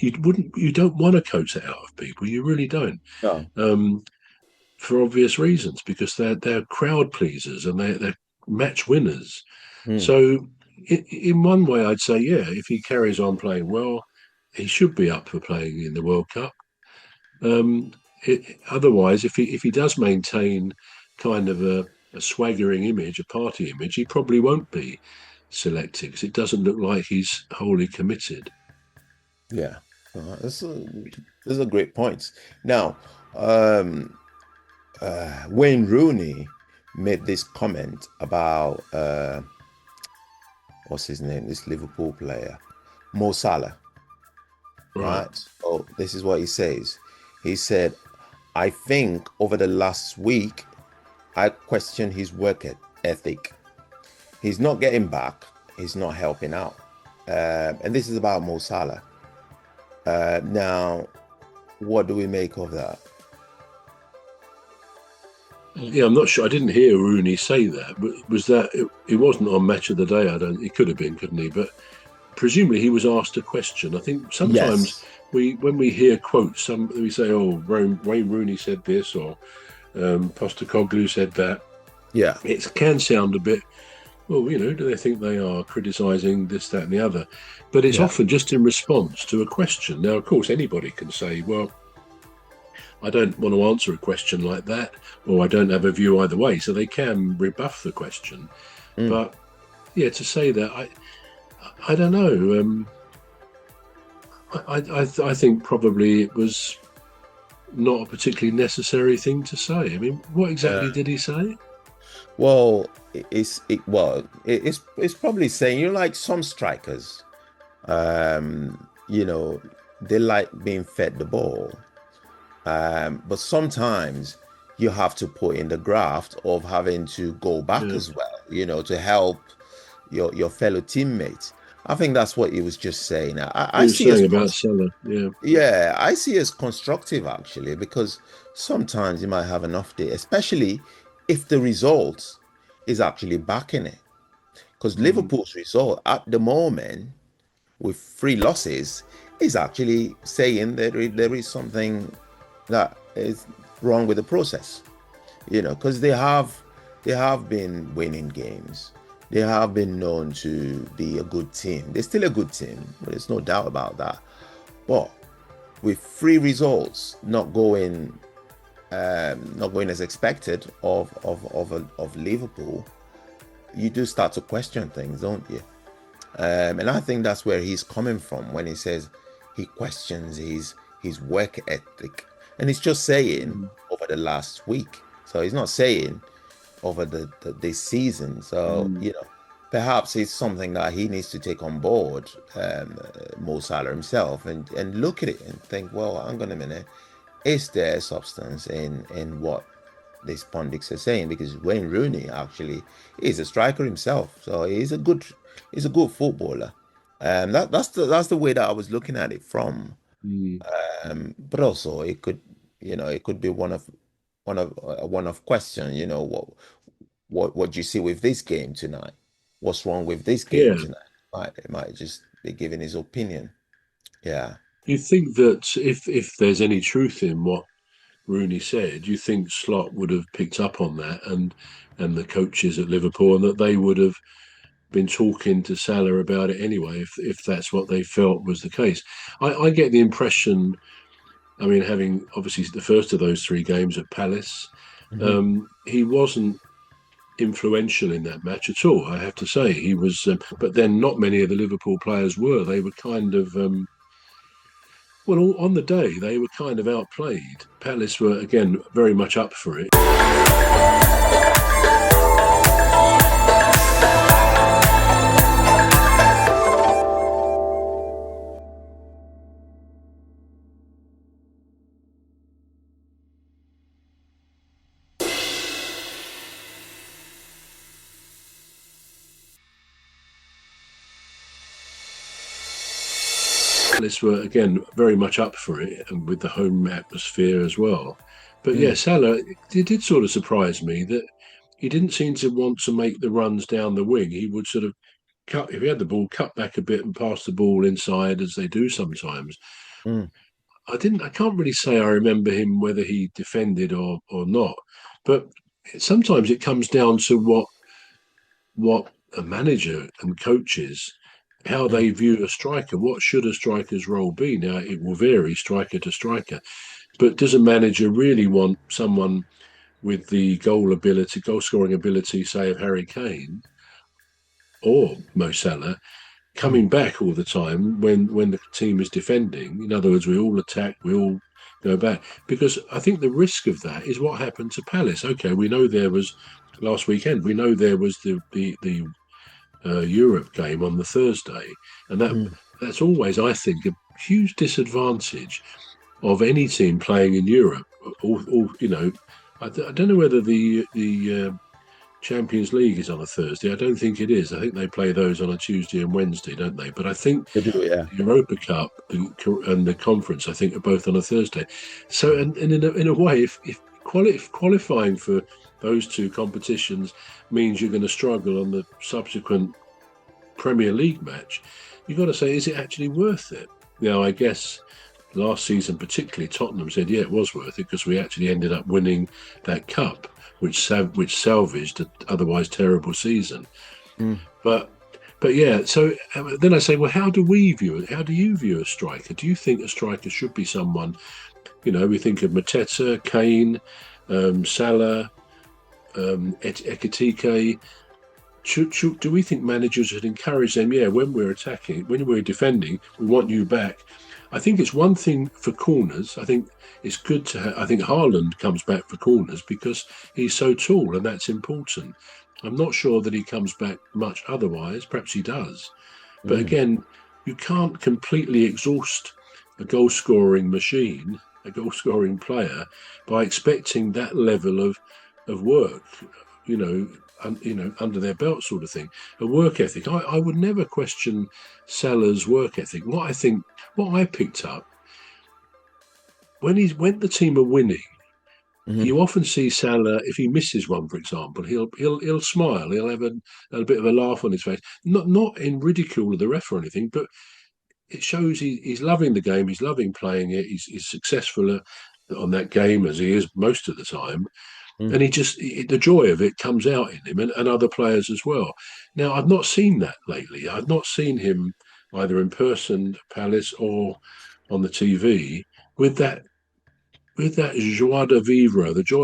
you don't want to coach that out of people. You really don't. No. For obvious reasons, because they're crowd pleasers and they're match winners. Mm. So in one way, I'd say, yeah, if he carries on playing well, he should be up for playing in the World Cup. Otherwise, if he does maintain kind of a swaggering image, a party image, he probably won't be selected because it doesn't look like he's wholly committed. Yeah, those are great points. Now, Wayne Rooney made this comment about what's his name? This Liverpool player, Mo Salah. Right. So this is what he says. He said, "I think over the last week, I questioned his work ethic. He's not getting back. He's not helping out." And this is about Mo Salah. Now, what do we make of that? Yeah, I'm not sure. I didn't hear Rooney say that, but was that it wasn't on Match of the Day? I don't. It could have been, couldn't he? But presumably he was asked a question. I think sometimes when we hear quotes, we say, "Oh, Wayne Rooney said this," or Postecoglou said that. Yeah, it can sound a bit. Well, do they think they are criticising this, that, and the other? But it's often just in response to a question. Now, of course, anybody can say, "Well, I don't want to answer a question like that," or "I don't have a view either way." So they can rebuff the question. But yeah, to say that, I don't know. I think probably it was not a particularly necessary thing to say. I mean, what exactly did he say? Well, it's probably saying, like some strikers, they like being fed the ball. But sometimes you have to put in the graft of having to go back as well, to help your fellow teammates. I think that's what he was just saying. I see saying about Salah, yeah, I see it as constructive actually, because sometimes you might have an off day, especially if the result is actually backing it. Because Liverpool's result at the moment, with 3 losses, is actually saying that there is something that is wrong with the process, because they have been winning games. They have been known to be a good team. They're still a good team, there's no doubt about that. But with 3 results not going as expected of Liverpool, you do start to question things, don't you? And I think that's where he's coming from when he says he questions his work ethic. And he's just saying over the last week. So he's not saying over this season. So, perhaps it's something that he needs to take on board, Mo Salah himself, and look at it and think, well, hang on a minute, is there substance in what these pundits are saying? Because Wayne Rooney actually is a striker himself. So he's a good footballer. That's the way that I was looking at it from. But also it could be one of question. What do you see with this game tonight? What's wrong with this game tonight? It might just be giving his opinion. Yeah. You think that if there's any truth in what Rooney said, you think Slot would have picked up on that and the coaches at Liverpool, and that they would have been talking to Salah about it anyway, if that's what they felt was the case. I get the impression, I mean, having obviously the first of those 3 games at Palace, he wasn't influential in that match at all, I have to say. He was, but then not many of the Liverpool players were. They were kind of, well, on the day, they were kind of outplayed. Palace were, again, very much up for it. Palace were, again, very much up for it, and with the home atmosphere as well. But yeah, Salah, it did sort of surprise me that he didn't seem to want to make the runs down the wing. He would sort of if he had the ball, cut back a bit and pass the ball inside, as they do sometimes. Mm. I can't really say I remember him whether he defended or not, but sometimes it comes down to what a manager and coaches, how Mm. they view a striker. What should a striker's role be? Now it will vary striker to striker, but does a manager really want someone with the goal scoring ability, say, of Harry Kane or Mo Salah, Mm. coming back all the time when the team is defending? In other words, we all attack, we all go back, because I think the risk of that is what happened to Palace. Okay, we know there was last weekend. We know there was the Europe game on the Thursday, and Mm. that's always, I think, a huge disadvantage of any team playing in Europe. Or I don't know whether the Champions League is on a Thursday. I don't think it is. I think they play those on a Tuesday and Wednesday, don't they? But I think They do, yeah. the Europa Cup and the conference, I think, are both on a Thursday. So, and in a way, if qualifying for those two competitions means you're going to struggle on the subsequent Premier League match, you've got to say, is it actually worth it? Now, I guess last season, particularly, Tottenham said, yeah, it was worth it because we actually ended up winning that cup, which salvaged an otherwise terrible season. Mm. But yeah, so then I say, well, how do we view it? How do you view a striker? Do you think a striker should be someone, we think of Mateta, Kane, Salah, Ekitike. Do we think managers should encourage them? Yeah, when we're attacking, when we're defending, we want you back. I think it's one thing for corners. I think it's good to I think Haaland comes back for corners because he's so tall, and that's important. I'm not sure that he comes back much otherwise. Perhaps he does. But Mm. again, you can't completely exhaust a goal-scoring machine, a goal-scoring player, by expecting that level of work, under their belt, sort of thing. A work ethic. I would never question Salah's work ethic. What I picked up when the team are winning, Mm. you often see Salah, if he misses one, for example, he'll smile, he'll have a bit of a laugh on his face, not in ridicule of the ref or anything, but it shows he's loving the game, he's loving playing it, he's successful on that game as he is most of the time, Mm. and the joy of it comes out in him and other players as well. Now, I've not seen that lately. I've not seen him either in person at Palace or on the TV with that joie de vivre, the joy.